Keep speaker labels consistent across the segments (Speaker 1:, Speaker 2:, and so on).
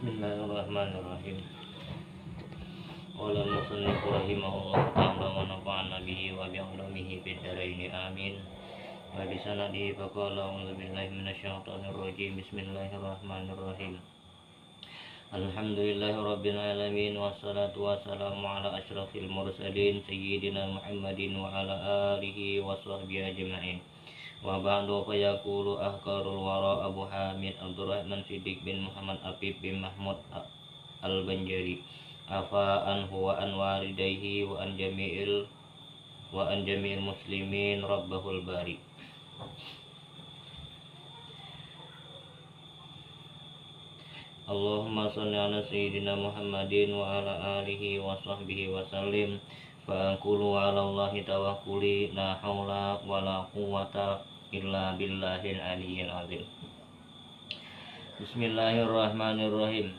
Speaker 1: Bismillahirrahmanirrahim. Qala al-musannif rahimahullahu ta'ala wa nafa'ana bihi wa bi 'ulumihi fid dharain amin. Wa bi sanadihi fa qala a'udzu billahi minasyaitonir rajim. Bismillahirrahmanirrahim. Alhamdulillahi rabbil alamin wassalatu wassalamu ala asyrafil mursalin sayyidina Muhammadin wa ala alihi wa sahbihi ajma'in. Wa ba'du fa yaqulu ahqarul wara Abu Hamid Abdurrahman Siddiq bin Muhammad Afif bin Mahmud Al-Banjari afa anhu wa an walidayhi wa an jami'il muslimin rabbahul bari. Allahumma shalli ala sayyidina Muhammadin wa ala alihi wa sahbihi wa sallim. Fa anqulu ala Allahi tawakkuli la haula wa la quwwata illa billahil aliyyil azim. Bismillahirrahmanirrahim.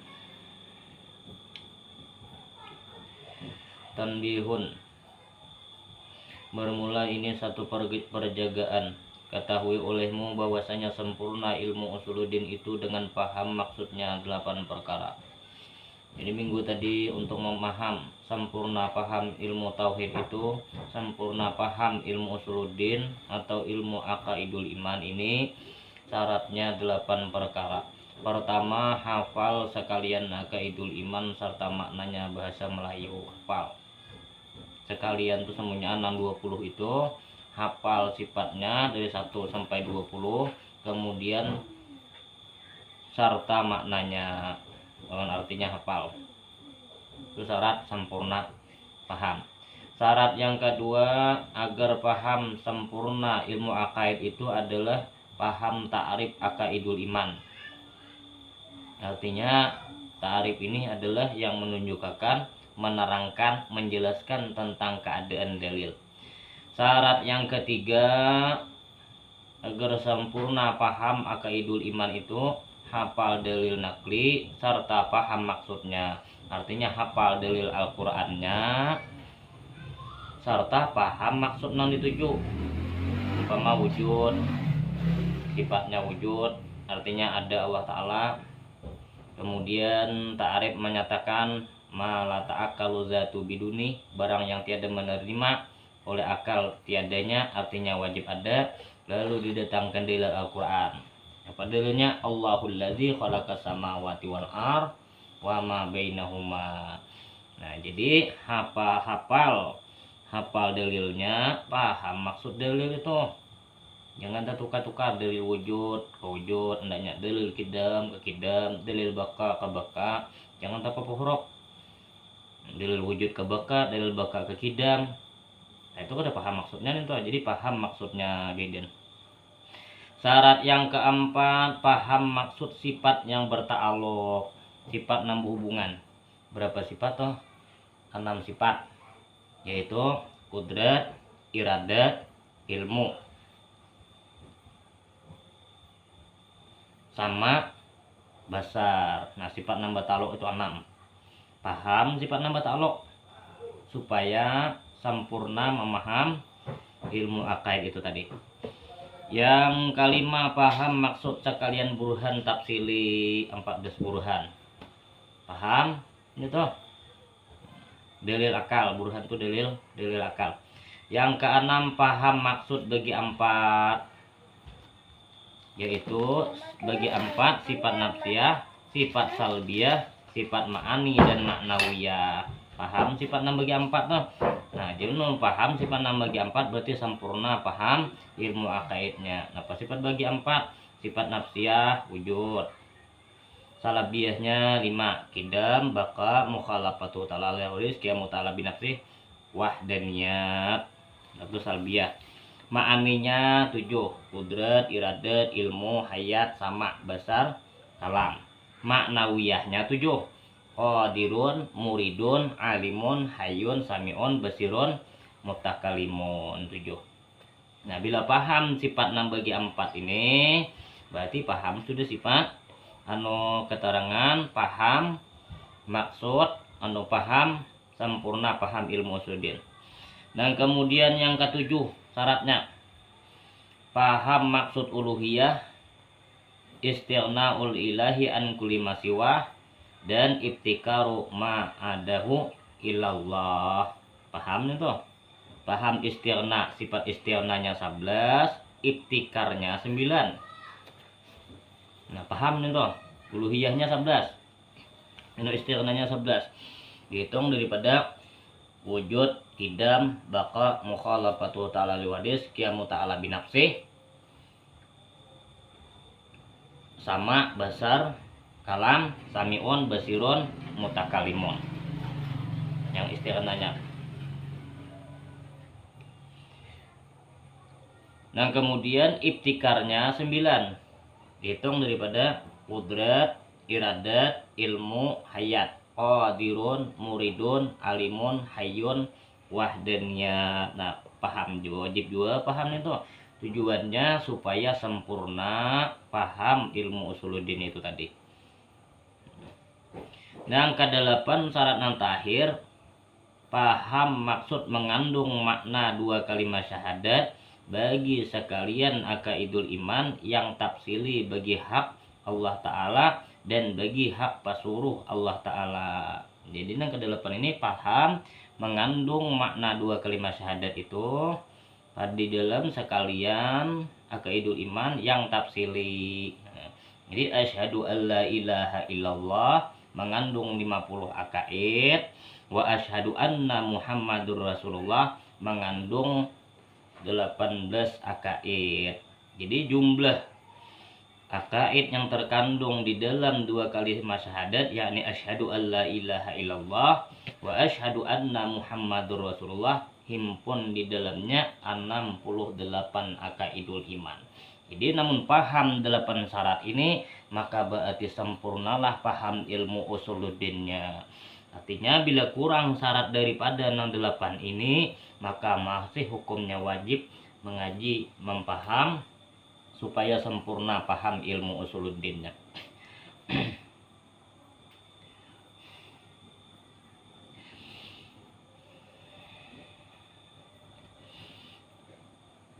Speaker 1: Tanbihun. Bermula ini satu perjagaan. Ketahui olehmu bahwasanya sempurna ilmu usuluddin itu dengan paham maksudnya 8 perkara. Jadi minggu tadi untuk memaham sempurna paham ilmu tauhid itu, sempurna paham ilmu usuluddin atau ilmu aqaidul iman ini syaratnya 8 perkara. Pertama, hafal sekalian aqaidul iman serta maknanya bahasa Melayu, hafal. Sekalian itu semuanya 620 itu hafal sifatnya dari 1 sampai 20, kemudian serta maknanya, artinya hafal. Itu syarat sempurna paham. Syarat yang kedua, agar paham sempurna ilmu aqaid itu adalah paham ta'rif aqaidul iman. Artinya ta'rif ini adalah yang menunjukkan, menerangkan, menjelaskan tentang keadaan dalil. Syarat yang ketiga, agar sempurna paham aqaidul iman itu hafal dalil nakli serta paham maksudnya. Artinya hafal dalil Al-Qur'annya serta paham maksud yang dituju. Umpama wujud, sifatnya wujud, artinya ada Allah Ta'ala. Kemudian ta'rif menyatakan ma la ta'akkalu zatu biduni, barang yang tiada menerima oleh akal tiadanya, artinya wajib ada. Lalu didatangkan dalil Al-Qur'an. Apa dalilnya? Allahul ladzi khalaqas samawati wal ardh wa ma bainahuma. Nah, jadi hafal dalilnya, paham maksud dalil itu. Jangan tukar-tukar dalil wujud ke wujud, hendaknya dalil kidam ke kidam, dalil baka ke baka. Jangan tanpa huruf. Dalil wujud ke baka, dalil baka ke kidam. Nah, itu udah paham maksudnya itu. Jadi paham maksudnya Deden. Syarat yang keempat, paham maksud sifat yang berta'alluq. Sifat 6 hubungan. Berapa sifat toh? 6 sifat. Yaitu kudrat, iradat, ilmu, sama basar. Nah, sifat 6 berta'alluq itu 6. Paham sifat 6 berta'alluq supaya sempurna memaham ilmu aqaid itu tadi. Yang kelima, paham maksud sekalian burhan tafsili 14 burhan. Paham? Ini tuh dalil akal, burhan itu dalil akal. Yang keenam, paham maksud bagi 4, yaitu bagi 4 sifat nafsiyah, sifat salbiyah, sifat ma'ani dan maknawiyah. Paham sifat 6 bagi 4 tuh. Nah, jadi paham sifat 6 bagi 4 berarti sempurna paham ilmu aqaidnya. Nah, sifat bagi 4, sifat nafsiyah wujud. Salabiyahnya 5, kidam, baka, mukhalafatu ta'ala liris, qiyamu ta'ala binafsih, wahdaniyat. Itu salbiyah. Ma'aninya 7, kudrat, iradat, ilmu, hayat, sama, basar, kalam. Maknawiyahnya 7, qadirun, muridun, alimun, hayyun, sami'un, basirun, mutakalimun. 7. Nah, bila paham sifat 6 bagi 4 ini, berarti paham sudah sifat keterangan, paham maksud, paham sempurna paham ilmu usuluddin. Dan kemudian yang ketujuh syaratnya, paham maksud uluhiyah, istighna'ul ilahi an kulli ma siwa, dan ibtikaru ma adahu ilallah. Paham nih tuh? Paham istighna, sifat istighnanya 11, ibtikarnya 9. Nah, paham nih tuh? Uluhiyahnya 11. Ini istighnanya 11. Dihitung daripada wujud, idam, baqa, mukhalafatu ta'ala liwadis, qiyamu ta'ala binafsih, sama, basar, kalam, sami'un, basirun, mutakalimun. Yang istighnanya. Nah, kemudian ibtikarnya 9. Dihitung daripada qudrat, iradat, ilmu, hayat, qadirun, muridun, alimun, hayyun, wahdaniyat. Nah, paham juga, wajib juga paham itu. Tujuannya supaya sempurna paham ilmu usuluddin itu tadi. Nah, ke-8 syarat yang terakhir, paham maksud mengandung makna 2 kalimat syahadat bagi sekalian akaidul iman yang tafsili bagi hak Allah Ta'ala dan bagi hak pasuruh Allah Ta'ala. Jadi yang ke-8 ini paham mengandung makna 2 kalimat syahadat itu di dalam sekalian akaidul iman yang tafsili. Jadi asyhadu alla ilaha illallah mengandung 50 akaid, wa asyhadu anna muhammadur rasulullah mengandung 18 akaid. Jadi jumlah akaid yang terkandung di dalam 2 kalimat syahadat yakni asyhadu alla ilaha illallah wa asyhadu anna muhammadur rasulullah himpun di dalamnya 68 akaidul iman. Jadi namun paham 8 syarat ini maka berarti sempurnalah paham ilmu usuluddinnya. Artinya bila kurang syarat daripada 68 ini maka masih hukumnya wajib mengaji, mempaham supaya sempurna paham ilmu usuluddinnya.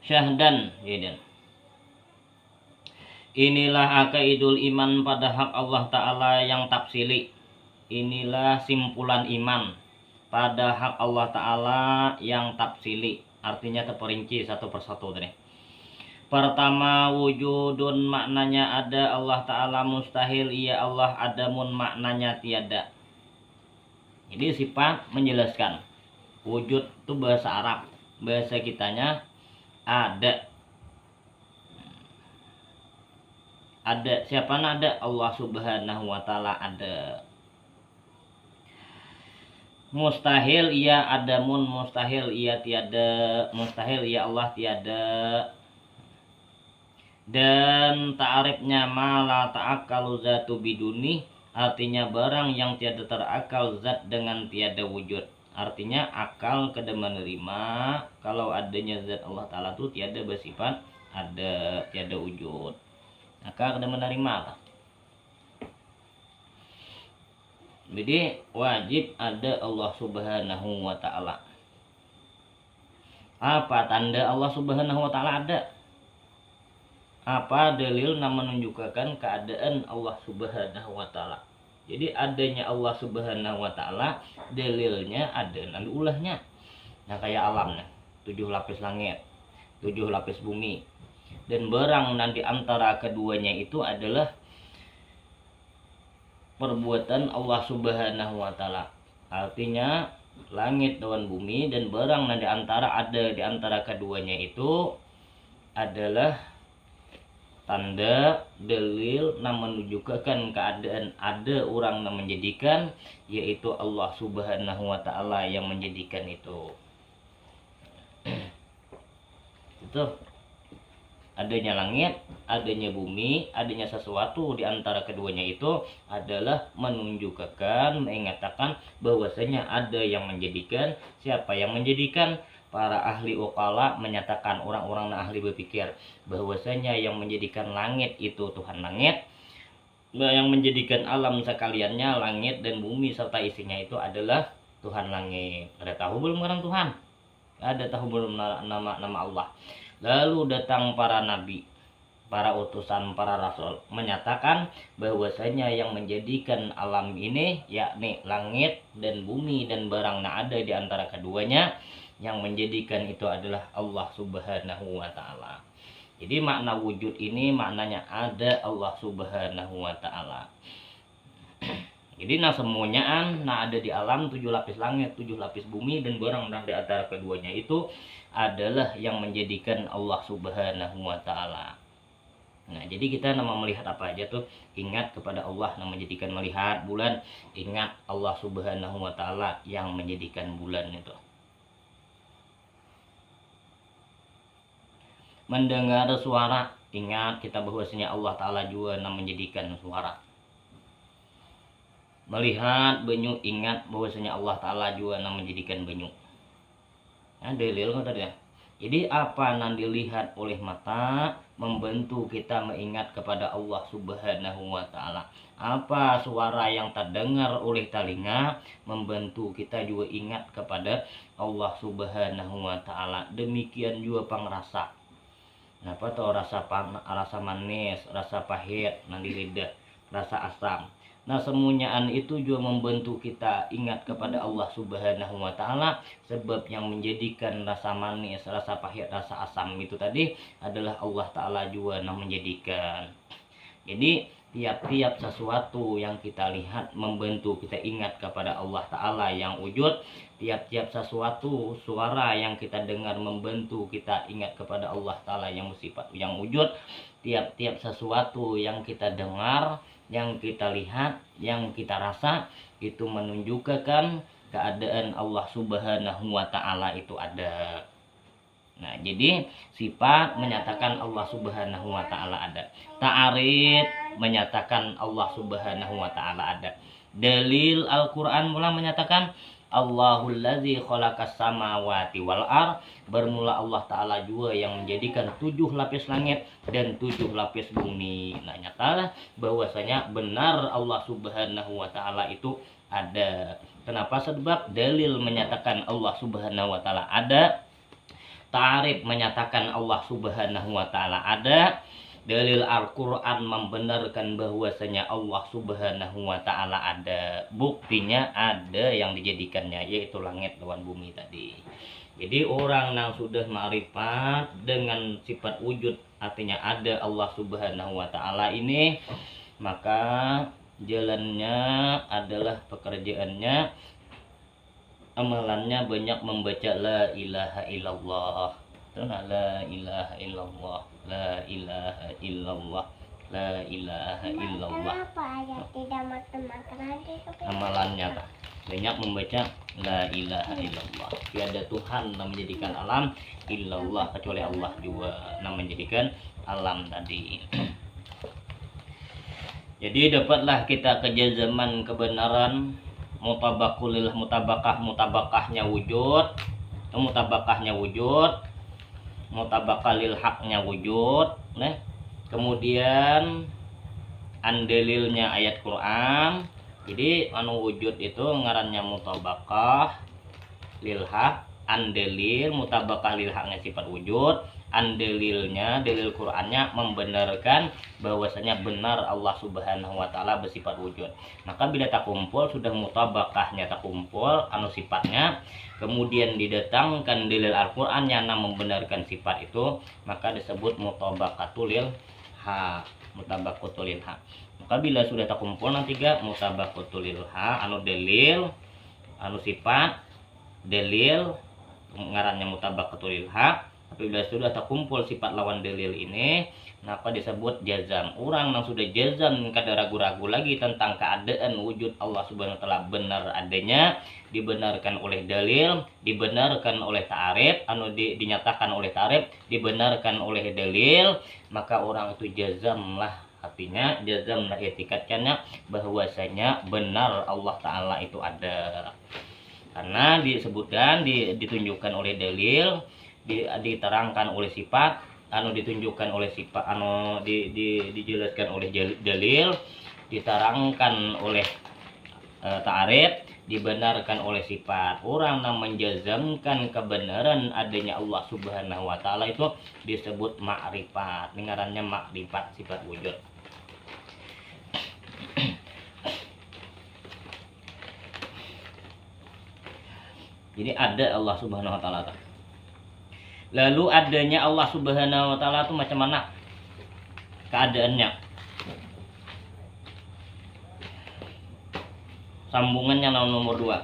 Speaker 1: Syahdan, inilah akaidul iman pada hak Allah Ta'ala yang tafsili. Inilah simpulan iman pada hak Allah Ta'ala yang tafsili, artinya terperinci satu persatu tadi. Pertama, wujudun maknanya ada, Allah Ta'ala mustahil, ia Allah adamun maknanya tiada. Jadi sifat menjelaskan. Wujud itu bahasa Arab, bahasa kitanya ada. Ada, siapa ada? Allah Subhanahu wa Ta'ala ada. Mustahil ia adamun, mustahil ia tiada, mustahil ia Allah tiada. Dan ta'arifnya ma la ta'akkalu zatu biduni, artinya barang yang tiada terakal zat dengan tiada wujud. Artinya akal kada menerima kalau adanya zat Allah Ta'ala itu tiada bersifat ada, tiada wujud. Akal kada menerima lah. Jadi wajib ada Allah Subhanahu wa Ta'ala. Apa tanda Allah Subhanahu wa Ta'ala ada? Apa dalil yang menunjukkan keadaan Allah Subhanahu wa Ta'ala? Jadi adanya Allah Subhanahu wa Ta'ala dalilnya ada dan ulahnya. Nah kayak alam nih, 7 lapis langit, 7 lapis bumi, dan barang nanti antara keduanya itu adalah perbuatan Allah Subhanahu wa Ta'ala. Artinya langit dan bumi dan barang yang ada di antara keduanya itu adalah tanda dalil yang menunjukkan keadaan ada orang yang menjadikan, yaitu Allah Subhanahu wa Ta'ala yang menjadikan itu. Itu adanya langit, adanya bumi, adanya sesuatu di antara keduanya itu adalah menunjukkan, mengatakan bahwasanya ada yang menjadikan. Siapa yang menjadikan? Para ahli uqala menyatakan, orang-orang ahli berpikir bahwasanya yang menjadikan langit itu Tuhan langit, yang menjadikan alam sekaliannya langit dan bumi serta isinya itu adalah Tuhan langit. Ada tahu belum orang Tuhan? Ada tahu belum nama Allah? Lalu datang para nabi para utusan para rasul menyatakan bahwasanya yang menjadikan alam ini yakni langit dan bumi dan barang yang ada di antara keduanya, yang menjadikan itu adalah Allah Subhanahu wa taala. Jadi makna wujud ini maknanya ada Allah Subhanahu wa taala. Jadi semuanya ada di alam, 7 lapis langit, 7 lapis bumi dan barang yang di antara keduanya itu adalah yang menjadikan Allah Subhanahu wa taala. Nah, jadi kita nama melihat apa aja tuh, ingat kepada Allah yang menjadikan melihat bulan, ingat Allah Subhanahu wa taala yang menjadikan bulan itu. Mendengar suara, ingat kita bahwasanya Allah taala juga yang menjadikan suara. Melihat banyu, ingat bahwasanya Allah taala juga yang menjadikan banyu. Nah, dalil tadi ya. Jadi apa yang dilihat oleh mata membantu kita mengingat kepada Allah Subhanahu wa taala. Apa suara yang terdengar oleh telinga membantu kita juga ingat kepada Allah Subhanahu wa taala. Demikian juga pengrasa. Apa tuh rasa manis, rasa pahit nanti lidah, rasa asam. Nah, semuanya itu juga membantu kita ingat kepada Allah Subhanahu wa taala, sebab yang menjadikan rasa manis, rasa pahit, rasa asam itu tadi adalah Allah taala juga yang menjadikan. Jadi tiap-tiap sesuatu yang kita lihat membantu kita ingat kepada Allah taala yang wujud. Tiap-tiap sesuatu suara yang kita dengar membantu kita ingat kepada Allah taala yang bersifat yang wujud. Tiap-tiap sesuatu yang kita dengar, yang kita lihat, yang kita rasa itu menunjukkan keadaan Allah Subhanahu wa taala itu ada. Nah, jadi sifat menyatakan Allah Subhanahu wa taala ada. Ta'arif menyatakan Allah Subhanahu wa taala ada. Dalil Al-Qur'an mula menyatakan Allahul ladzi khalaqas samawati wal ard, bermula Allah taala juga yang menjadikan 7 lapis langit dan 7 lapis bumi. Nah, nyatalah bahwasanya benar Allah Subhanahu wa taala itu ada. Kenapa? Sebab dalil menyatakan Allah Subhanahu wa taala ada. Ta'arif menyatakan Allah Subhanahu wa taala ada. Dalil Al-Qur'an membenarkan bahwasanya Allah Subhanahu wa taala ada. Buktinya ada yang dijadikannya, yaitu langit dan bumi tadi. Jadi orang yang sudah ma'rifat dengan sifat wujud, artinya ada Allah Subhanahu wa taala ini, maka jalannya adalah pekerjaannya, amalannya banyak membaca la ilaha illallah. La ilaha illallah, la ilaha illallah, la ilaha illallah. Amalannya banyak membaca la ilaha illallah. Tiada Tuhan yang menjadikan alam illallah kecuali Allah juga yang menjadikan alam tadi. Jadi dapatlah kita kejazaman kebenaran mutabakahnya wujud, mutabakah lil haknya wujud, nah. Kemudian andalilnya ayat Quran. Jadi anu wujud itu ngarannya mutabakah lil hak, andalil mutabakah lil haknya sifat wujud, andalilnya dalil Qurannya membenarkan bahwasanya benar Allah Subhanahu wa taala bersifat wujud. Maka bila tak kumpul sudah mutabakahnya tak kumpul anu sifatnya, kemudian didatangkan dalil Al-Qur'an yang membenarkan sifat itu, maka disebut mutabaqatul ha, mutabaqatul ha. Maka bila sudah tak kumpul nanti ga mutabaqatul ha anu dalil, anu sifat, dalil ngarannya mutabaqatul ha. Tapi bila sudah terkumpul sifat lawan dalil ini, maka disebut jazam. Orang yang sudah jazam kada ragu-ragu lagi tentang keadaan wujud Allah Subhanahu wa taala benar adanya, dibenarkan oleh dalil, dibenarkan oleh ta'arif, dinyatakan oleh ta'arif, dibenarkan oleh dalil, maka orang itu jazam lah. Artinya jazam lah etikatnya bahwasanya benar Allah taala itu ada. Karena disebutkan ditunjukkan oleh dalil, diterangkan oleh sifat, anu ditunjukkan oleh sifat, anu dijelaskan oleh dalil, diterangkan oleh ta'arif, dibenarkan oleh sifat. Orang yang menjazamkan kebenaran adanya Allah Subhanahu wa taala itu disebut makrifat. Ngarannya makrifat sifat wujud. Jadi ada Allah Subhanahu wa taala. Lalu adanya Allah Subhanahu wa taala itu macam mana keadaannya? Sambungannya nomor 2.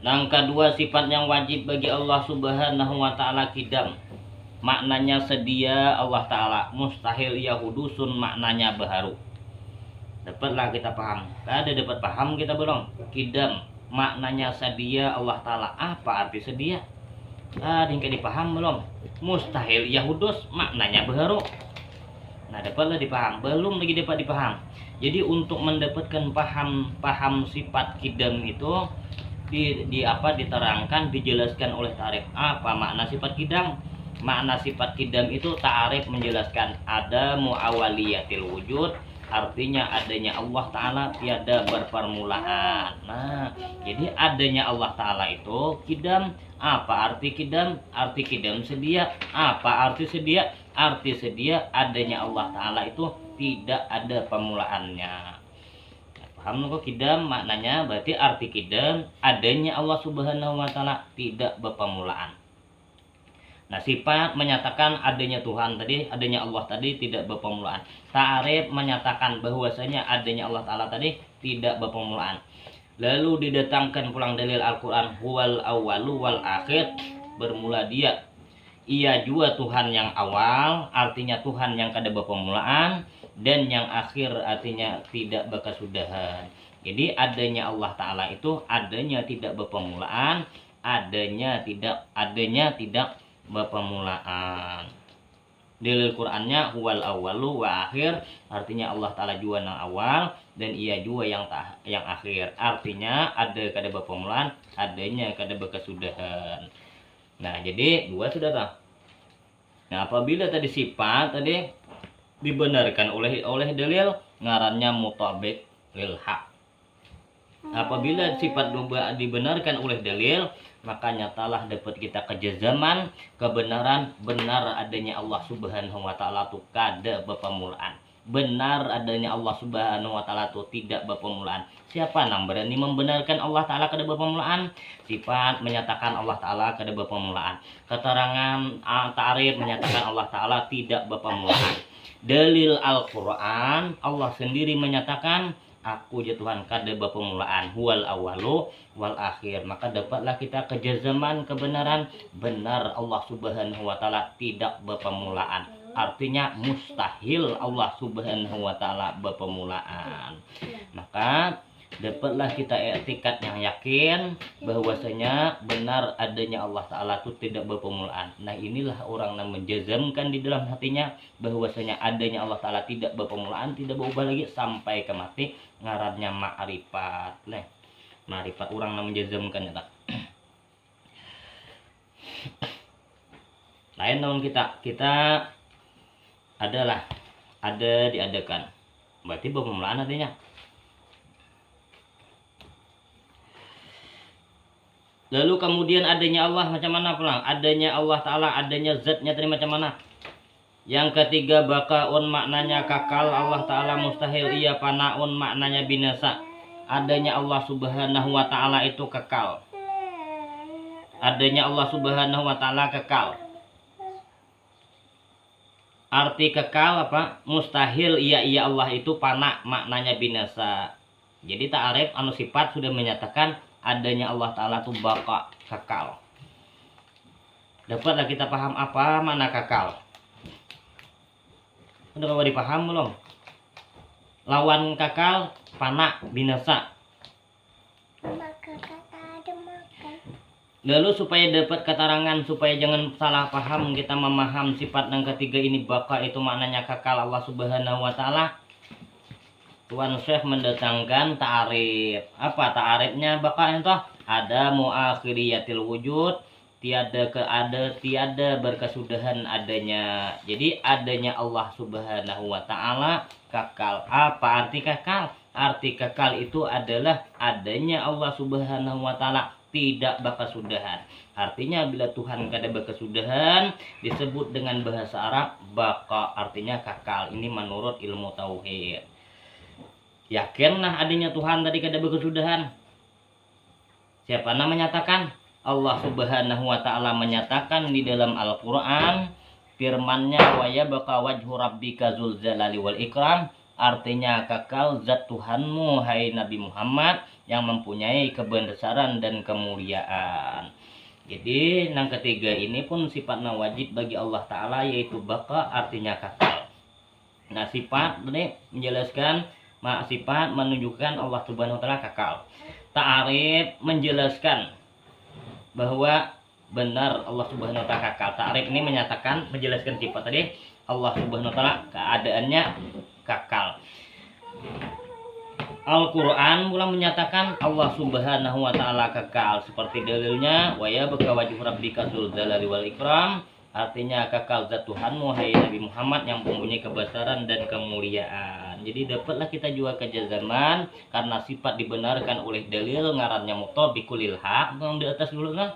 Speaker 1: Yang kedua, sifat yang wajib bagi Allah Subhanahu wa taala kidam. Maknanya sedia Allah taala, mustahil ia hudusun maknanya baharu. Dapatlah kita paham. Ada dapat paham kita belum? Kidam maknanya sedia Allah taala. Apa arti sedia? Ada yang kayak dipaham belum? Mustahil Yahudus maknanya baru. Nah, dapatlah dipaham. Belum lagi dapat dipaham. Jadi untuk mendapatkan paham sifat kidam itu diterangkan, dijelaskan oleh ta'rif. Apa makna sifat kidam? Makna sifat kidam itu ta'rif menjelaskan ada muawaliyatil wujud, artinya adanya Allah Ta'ala tiada berpermulaan. Nah, jadi adanya Allah Ta'ala itu kidam. Apa arti kidam? Arti kidam sedia. Apa arti sedia? Arti sedia adanya Allah Ta'ala itu tidak ada permulaannya. Paham kok kidam maknanya? Berarti arti kidam adanya Allah Subhanahu wa taala tidak berpermulaan. Nah, sifat menyatakan adanya Tuhan tadi, adanya Allah tadi tidak berpermulaan. Ta'rif menyatakan bahwasanya adanya Allah taala tadi tidak berpermulaan. Lalu didatangkan pulang dalil Al-Qur'an, huwal awwalu wal akhir, bermula dia. Ia juga Tuhan yang awal, artinya Tuhan yang kada berpermulaan, dan yang akhir artinya tidak berkesudahan. Jadi adanya Allah Ta'ala itu adanya tidak berpermulaan, adanya tidak berpermulaan. Dalil Qur'annya huwal awwalu wa akhir, artinya Allah Ta'ala juga yang awal dan ia juga yang akhir. Artinya ada kada berpermulaan, adanya kada berkesudahan. Nah, jadi dua sudah tahu. Nah, apabila tadi sifat tadi dibenarkan oleh dalil, ngarannya mutabik lil haq. Apabila sifat dibenarkan oleh dalil, maka nyatalah dapat kita kejazaman kebenaran benar adanya Allah Subhanahu wa taala itu kada berpermulaan. Benar adanya Allah Subhanahu wa taala itu tidak berpermulaan. Siapa yang berani membenarkan Allah taala kada berpermulaan? Sifat menyatakan Allah taala kada berpermulaan. Keterangan ta'rif menyatakan Allah taala tidak berpermulaan. Dalil Al-Qur'an, Allah sendiri menyatakan aku ya Tuhan kada berpermulaan, huwal awalu wal akhir. Maka dapatlah kita kejazaman kebenaran benar Allah Subhanahu wa taala tidak berpermulaan. Artinya mustahil Allah Subhanahu wa taala berpermulaan. Maka dapatlah kita i'tikad yang yakin bahwasanya benar adanya Allah Ta'ala itu tidak berpermulaan. Nah, inilah orang yang menjazamkan di dalam hatinya bahwasanya adanya Allah Ta'ala tidak berpermulaan, tidak berubah lagi sampai ke mati, ngarannya ma'rifat. Nah, ma'rifat orang yang menjazamkan ya tak. Lain dengan kita diadakan, berarti berpermulaan adanya. Lalu kemudian adanya Allah macam mana pulang? Adanya Allah Ta'ala, adanya zatnya tadi macam mana? Yang ketiga, bakaun maknanya kakal. Allah Ta'ala mustahil ia panaun maknanya binasa. Adanya Allah Subhanahu wa taala itu kekal. Adanya Allah Subhanahu wa taala kekal. Arti kekal apa? Mustahil ia Allah itu pana maknanya binasa. Jadi ta'rif anu sifat sudah menyatakan adanya Allah Ta'ala itu baka, kekal. Dapatlah kita paham apa mana kekal. Udah kamu dipaham belum? Lawan kekal, pana, binasa. Lalu supaya dapat keterangan, supaya jangan salah paham, kita memaham sifat yang ketiga ini baka itu maknanya kekal Allah Subhanahu wa taala. Tuan Syekh mendatangkan ta'rif. Apa ta'rifnya baka itu? Ada muakhiriyatil wujud, tiada berkesudahan adanya. Jadi adanya Allah Subhanahu wa taala kekal. Apa arti kekal? Arti kekal itu adalah adanya Allah Subhanahu wa taala tidak berkesudahan. Artinya bila Tuhan kada berkesudahan disebut dengan bahasa Arab baqa, artinya kekal. Ini menurut ilmu tauhid. Yakinlah adanya Tuhan tadi kada berkesudahan. Siapa nama menyatakan? Allah Subhanahu wa taala menyatakan di dalam Al-Qur'an firman-Nya wa yabqa wajhu rabbika dzul jalali wal ikram, artinya kekal zat Tuhanmu hai Nabi Muhammad yang mempunyai kebesaran dan kemuliaan. Jadi yang ketiga ini pun sifatnya wajib bagi Allah taala yaitu baqa, artinya kekal. Nah, sifat ini menjelaskan sifat menunjukkan Allah Subhanahu wa taala kekal. Ta'arif menjelaskan bahwa benar Allah Subhanahu wa taala kekal. Ta'rif ini menyatakan menjelaskan sifat tadi Allah Subhanahu wa taala keadaannya kekal. Al-Qur'an pula menyatakan Allah Subhanahu wa taala kekal seperti dalilnya wa yabqa wajhu rabbika dzul jalali wal ikram, artinya kekal zat Tuhanmu hai Nabi Muhammad yang mempunyai kebesaran dan kemuliaan. Jadi dapatlah kita juga kejazaman karena sifat dibenarkan oleh dalil ngarannya mutabiqul haq. Yang di atas dulu kan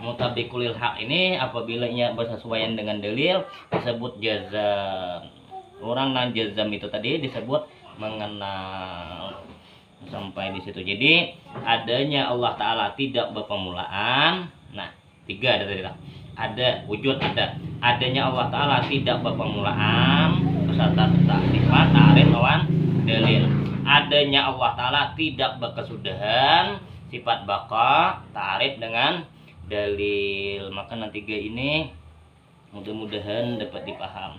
Speaker 1: mutabiqul haq ini apabila ia bersesuaian dengan dalil disebut jazam. Orang nang jazam itu tadi disebut mengenal. Sampai di situ. Jadi adanya Allah taala tidak berpermulaan. Nah, tiga ada tadi. Ada wujud, adanya Allah taala tidak berpermulaan beserta sifat ta'rif lawan dalil. Adanya Allah taala tidak berkesudahan, sifat baqa, ta'rif dengan dalil. Maka nanti tiga ini mudah-mudahan dapat dipaham.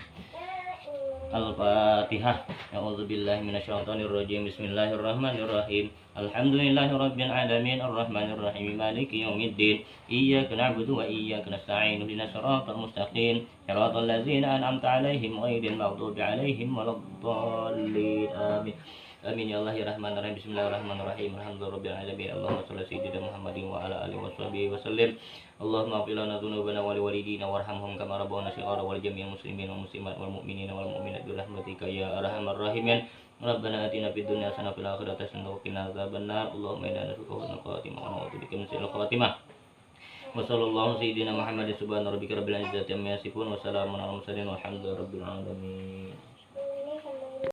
Speaker 1: Al-Fatihah. A'udzubillahi minasyaitonirrajim. Bismillahirrahmanirrahim. Alhamdulillahirabbil alamin arrahmanir rahim maliki yaumiddin. Iyyaka na'budu wa iyyaka nasta'in. Ihdinas siratal mustaqim. Siratal ladzina an'amta 'alaihim ghairil maghdubi 'alaihim waladdallin. Amin. Amin ya Allah ya Rahman Rahim. Bismillahirrahmanirrahim. Alhamdulillahirabbil alamin. Allahumma shalli sayyidina Muhammadin wa ala alihi washabihi wasallim. Allahumma ighfir lana dzunubana wa liwalidina warhamhum kama rabbawna shighara wal jami'il muslimin wal muslimat wal mu'minina wal mu'minat bi rahmatika ya arhamar rahimin. Rabbana atina fid dunya hasanah wa fil akhirati hasanah wa qina adzabannar. Allahumma inna nas'aluka husnal khatimah wa na'udzu bika min su'il khatimah. Wa sallallahu sayyidina Muhammadin subhana rabbika rabbil izzati amma yasifun wa salamun alal mursalin walhamdulillahi rabbil alamin.